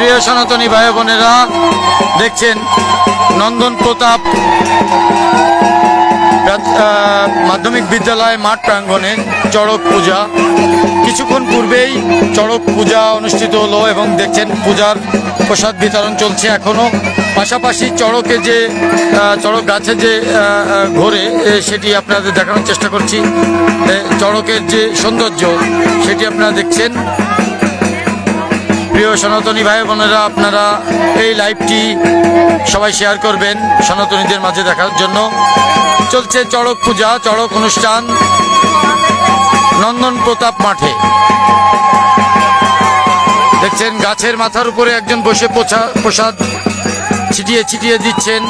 প্রিয় সনাতনী ভাই বোনেরা, দেখছেন নন্দন প্রতাপ মাধ্যমিক বিদ্যালয় মাঠ প্রাঙ্গণে চড়ক পূজা। কিছুক্ষণ পূর্বেই চড়ক পূজা অনুষ্ঠিত হলো এবং দেখছেন পূজার প্রসাদ বিতরণ চলছে এখনো। পাশাপাশি চড়কে যে চড়ক গাছে যে ঘোরে সেটি আপনাদের দেখানোর চেষ্টা করছি। চড়কের যে সৌন্দর্য সেটি আপনারা দেখছেন। প্রিয় সনাতনী ভাই বোনেরা, আপনারা এই লাইভটি সবাই শেয়ার করবেন সনাতনীদের মাঝে দেখার জন্য। চলছে চড়ক পূজা, চড়ক অনুষ্ঠান নন্দন প্রতাপ মাঠে। দেখছেন গাছের মাথার উপরে একজন বসে প্রসাদ ছিটিয়ে ছিটিয়ে দিচ্ছেন।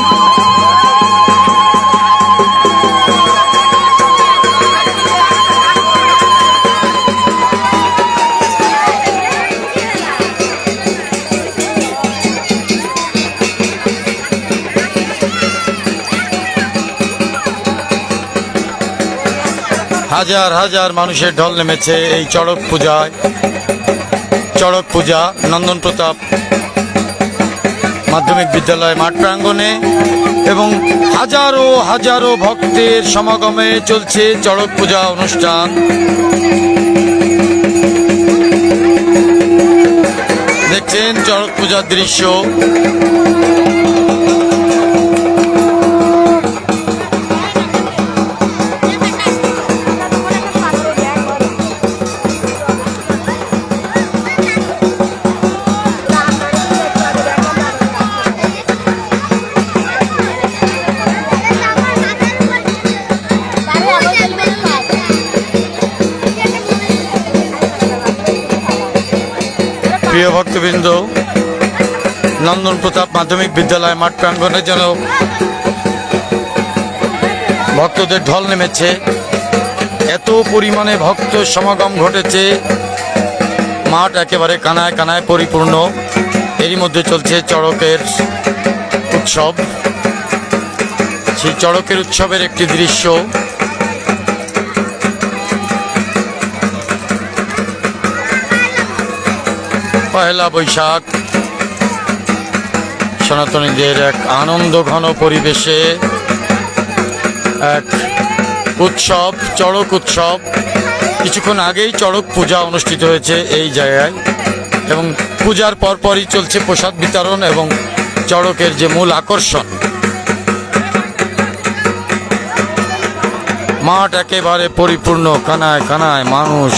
হাজার হাজার মানুষের ঢল নেমেছে এই চড়ক পূজায়। চড়ক পূজা নন্দন প্রতাপ মাধ্যমিক বিদ্যালয় মাঠ প্রাঙ্গণে এবং হাজারো হাজারো ভক্তের সমাগমে চলছে চড়ক পূজা অনুষ্ঠান। দেখছেন চড়ক পূজার দৃশ্য। প্রিয় ভক্তবৃন্দ, নন্দন প্রতাপ মাধ্যমিক বিদ্যালয় মাঠ প্রাঙ্গণে যেন ভক্তদের ঢল নেমেছে। এত পরিমাণে ভক্ত সমাগম ঘটেছে, মাঠ একেবারে কানায় কানায় পরিপূর্ণ। এরই মধ্যে চলছে চড়কের উৎসব। সেই চড়কের উৎসবের একটি দৃশ্য। পহেলা বৈশাখ সনাতনীদের এক আনন্দ ঘন পরিবেশে এক উৎসব, চড়ক উৎসব। কিছুক্ষণ আগেই চড়ক পূজা অনুষ্ঠিত হয়েছে এই জায়গায় এবং পূজার পরপরই চলছে প্রসাদ বিতরণ এবং চড়কের যে মূল আকর্ষণ। মাঠ একেবারে পরিপূর্ণ, কানায় কানায় মানুষ।